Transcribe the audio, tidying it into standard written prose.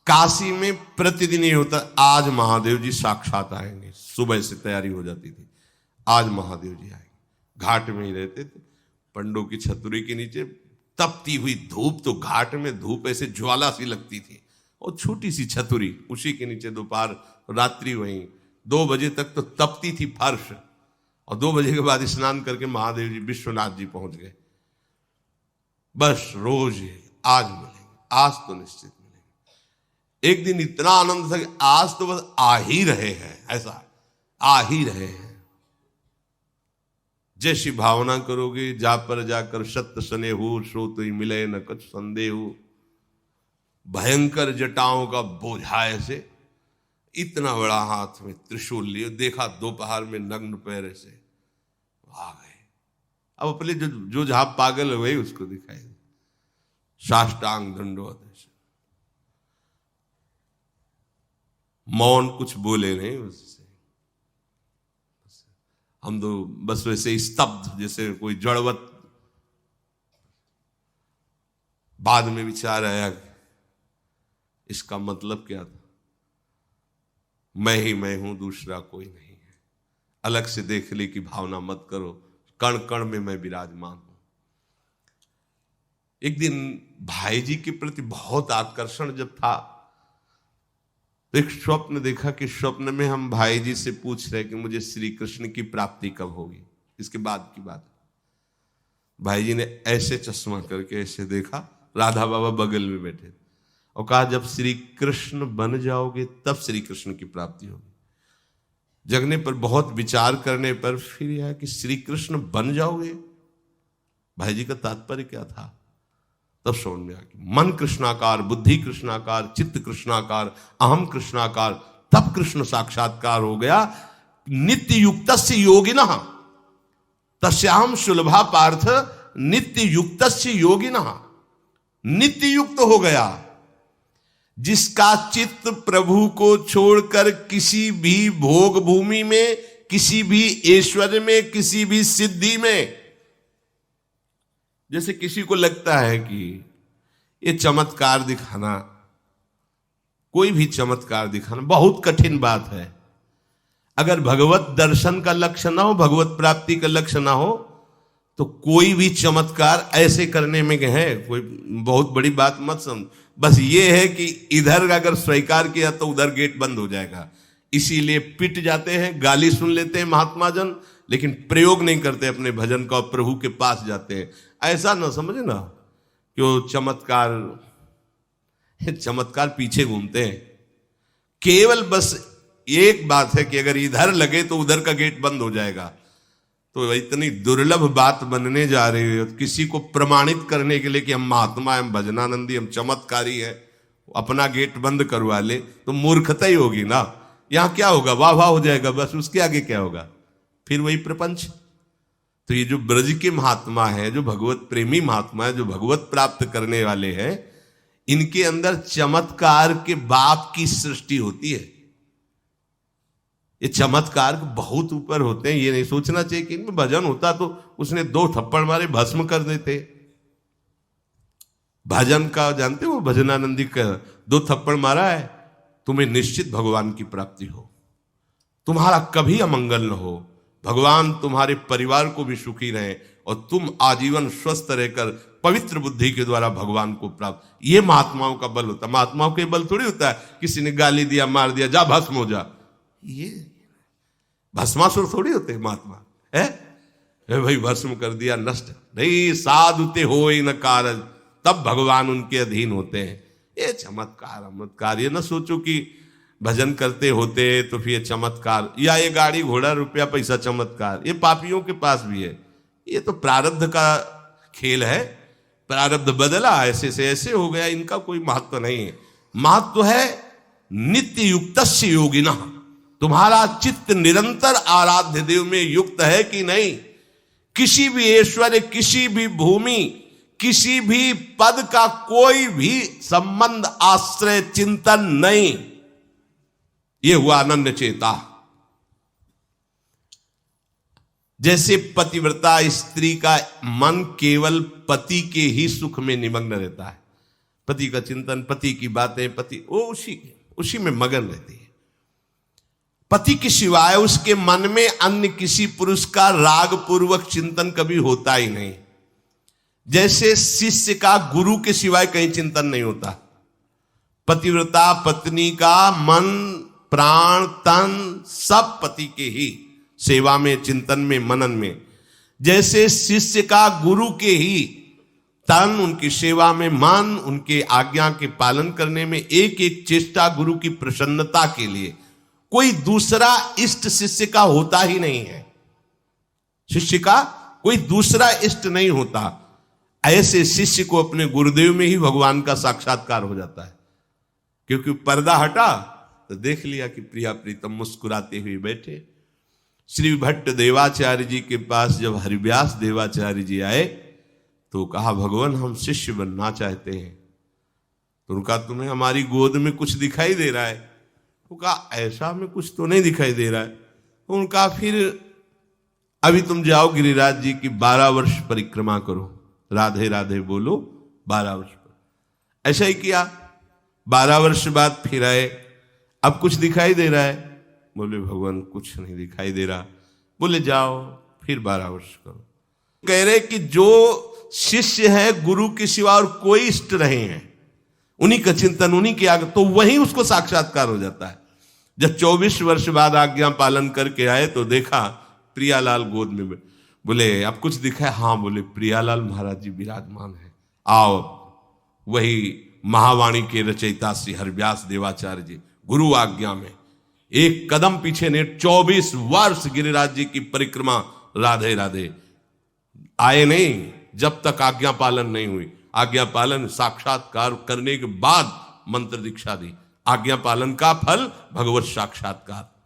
काशी में प्रतिदिन ये होता, आज महादेव जी साक्षात आएंगे, सुबह से तैयारी हो जाती थी, आज महादेव जी आएंगे। घाट में ही रहते थे, पंडों की छतरी के नीचे तपती हुई धूप, तो घाट में धूप ऐसे ज्वाला सी लगती थी, और छोटी सी छतरी, उसी के नीचे दोपहर रात्रि वहीं 2 बजे तक तो तपती थी फर्श, और 2 बजे के बाद स्नान करके महादेव जी विश्वनाथ जी पहुंच गए। बस रोज आज मिलेंगे, आज तो निश्चित मिलेंगे। एक दिन इतना आनंद था कि आज तो बस आ ही रहे हैं, ऐसा आ ही रहे हैं। जैसी भावना करोगे, जा पर जाकर सत्य सने हो, सो तो ही मिले न कुछ संदेह हो। भयंकर जटाओं का बोझा ऐसे, इतना बड़ा हाथ में त्रिशूल लिए, देखा दोपहर में नग्न पैर से आ गए। अब अपने जो जहां पागल हुए उसको दिखाई, साष्टांग दंडवत, मौन, कुछ बोले नहीं उससे। हम तो बस वैसे स्तब्ध, जैसे कोई जड़वत। बाद में विचार आया, इसका मतलब क्या था? मैं ही मैं हूं, दूसरा कोई नहीं है। अलग से देख ले की भावना मत करो, कण कण में मैं विराजमान हूं। एक दिन भाई जी के प्रति बहुत आकर्षण जब था, तो एक स्वप्न देखा कि स्वप्न में हम भाई जी से पूछ रहे कि मुझे श्री कृष्ण की प्राप्ति कब होगी। इसके बाद की बात, भाई जी ने ऐसे चश्मा करके ऐसे देखा, राधा बाबा बगल में बैठे, और कहा जब श्री कृष्ण बन जाओगे तब श्री कृष्ण की प्राप्ति होगी। जगने पर, बहुत विचार करने पर फिर यह कि श्री कृष्ण बन जाओगे, भाई जी का तात्पर्य क्या था? तब समझ में आ गया। मन कृष्णाकार, बुद्धि कृष्णाकार, चित्त कृष्णाकार, अहम कृष्णाकार, तब कृष्ण साक्षात्कार हो गया। नित्य युक्तस्य योगिनः तस्याहं सुलभा पार्थ नित्य युक्तस्य योगिनः। नित्य युक्त हो गया जिसका चित्त प्रभु को छोड़कर किसी भी भोग भूमि में, किसी भी ऐश्वर्य में, किसी भी सिद्धि में। जैसे किसी को लगता है कि ये चमत्कार दिखाना, कोई भी चमत्कार दिखाना बहुत कठिन बात है। अगर भगवत दर्शन का लक्ष्य ना हो, भगवत प्राप्ति का लक्ष्य ना हो, तो कोई भी चमत्कार ऐसे करने में है कोई बहुत बड़ी बात मत समझ। बस ये है कि इधर अगर स्वीकार किया तो उधर गेट बंद हो जाएगा, इसीलिए पिट जाते हैं, गाली सुन लेते हैं महात्मा जन, लेकिन प्रयोग नहीं करते अपने भजन का, प्रभु के पास जाते हैं। ऐसा ना समझे ना कि वो चमत्कार पीछे घूमते हैं। केवल बस एक बात है कि अगर इधर लगे तो उधर का गेट बंद हो जाएगा। तो इतनी दुर्लभ बात बनने जा रही है, किसी को प्रमाणित करने के लिए कि हम महात्मा, हम भजनानंदी, हम चमत्कारी है, अपना गेट बंद करवा ले तो मूर्खता ही होगी ना। यहां क्या होगा? वाह वाह हो जाएगा, बस उसके आगे क्या होगा? फिर वही प्रपंच। तो ये जो ब्रज के महात्मा है, जो भगवत प्रेमी महात्मा है, जो भगवत प्राप्त करने वाले हैं, इनके अंदर चमत्कार के बाप की सृष्टि होती है। ये चमत्कार बहुत ऊपर होते हैं। ये नहीं सोचना चाहिए कि इनमें भजन होता तो उसने 2 थप्पड़ मारे भस्म कर देते। भजन का जानते हो, भजनानंदी का 2 थप्पड़ मारा है, तुम्हें निश्चित भगवान की प्राप्ति हो, तुम्हारा कभी अमंगल न हो, भगवान तुम्हारे परिवार को भी सुखी रहे, और तुम आजीवन स्वस्थ रहकर पवित्र बुद्धि के द्वारा भगवान को प्राप्त। ये महात्माओं का बल होता है। महात्माओं के बल थोड़ी होता है किसी ने गाली दिया, मार दिया, जा भस्म हो जा। ये भस्मासुर थोड़ी होते हैं महात्मा, है भाई भस्म कर दिया, नष्ट नहीं। साधुते हो न कारज, तब भगवान उनके अधीन होते हैं। ये चमत्कार ये ना सोचो कि भजन करते होते तो फिर चमत्कार, या ये गाड़ी घोड़ा रुपया पैसा चमत्कार, ये पापियों के पास भी है। ये तो प्रारब्ध का खेल है, प्रारब्ध बदला, ऐसे से ऐसे हो गया, इनका कोई महत्व नहीं है। महत्व है नित्य युक्तस्य योगिनः। तुम्हारा चित्त निरंतर आराध्य देव में युक्त है कि नहीं? किसी भी ऐश्वर्य, किसी भी भूमि, किसी भी पद का कोई भी संबंध, आश्रय, चिंतन नहीं। ये हुआ अनन्य चेता। जैसे पतिव्रता स्त्री का मन केवल पति के ही सुख में निमग्न रहता है, पति का चिंतन, पति की बातें, पति वो उसी में मगन रहती है। पति के सिवाय उसके मन में अन्य किसी पुरुष का राग पूर्वक चिंतन कभी होता ही नहीं। जैसे शिष्य का गुरु के सिवाय कहीं चिंतन नहीं होता। पतिव्रता पत्नी का मन प्राण तन सब पति के ही सेवा में, चिंतन में, मनन में। जैसे शिष्य का गुरु के ही तन, उनकी सेवा में मन, उनके आज्ञा के पालन करने में, एक एक चेष्टा गुरु की प्रसन्नता के लिए। कोई दूसरा इष्ट शिष्य का होता ही नहीं है। शिष्य का कोई दूसरा इष्ट नहीं होता। ऐसे शिष्य को अपने गुरुदेव में ही भगवान का साक्षात्कार हो जाता है। क्योंकि पर्दा हटा तो देख लिया कि प्रिया प्रीतम मुस्कुराते हुए बैठे। श्री भट्ट देवाचार्य जी के पास जब हरिव्यास देवाचार्य जी आए तो कहा, भगवान हम शिष्य बनना चाहते हैं। तो उनका, तुम्हें हमारी गोद में कुछ दिखाई दे रहा है? तो कहा, ऐसा हमें कुछ तो नहीं दिखाई दे रहा है। तो उनका, फिर अभी तुम जाओ गिरिराज जी की 12 वर्ष परिक्रमा करो, राधे राधे बोलो 12 वर्ष पर। ऐसा ही किया। 12 वर्ष बाद फिर आए, अब कुछ दिखाई दे रहा है? बोले भगवान कुछ नहीं दिखाई दे रहा। बोले जाओ फिर 12 वर्ष करो। कह रहे कि जो शिष्य है गुरु के सिवा और कोई इष्ट नहीं है, उन्हीं का चिंतन, उन्हीं के आगे, तो वही उसको साक्षात्कार हो जाता है। जब 24 वर्ष बाद आज्ञा पालन करके आए तो देखा प्रियालाल गोद में। बोले अब कुछ दिखा है? हाँ। बोले प्रियालाल महाराज जी विराजमान है, आओ। वही महावाणी के रचयिता श्री हरिव्यास देवाचार्य जी गुरु आज्ञा में एक कदम पीछे ने 24 वर्ष गिरिराज जी की परिक्रमा राधे राधे आए नहीं, जब तक आज्ञा पालन नहीं हुई। आज्ञा पालन साक्षात्कार करने के बाद मंत्र दीक्षा दी। आज्ञा पालन का फल भगवत साक्षात्कार।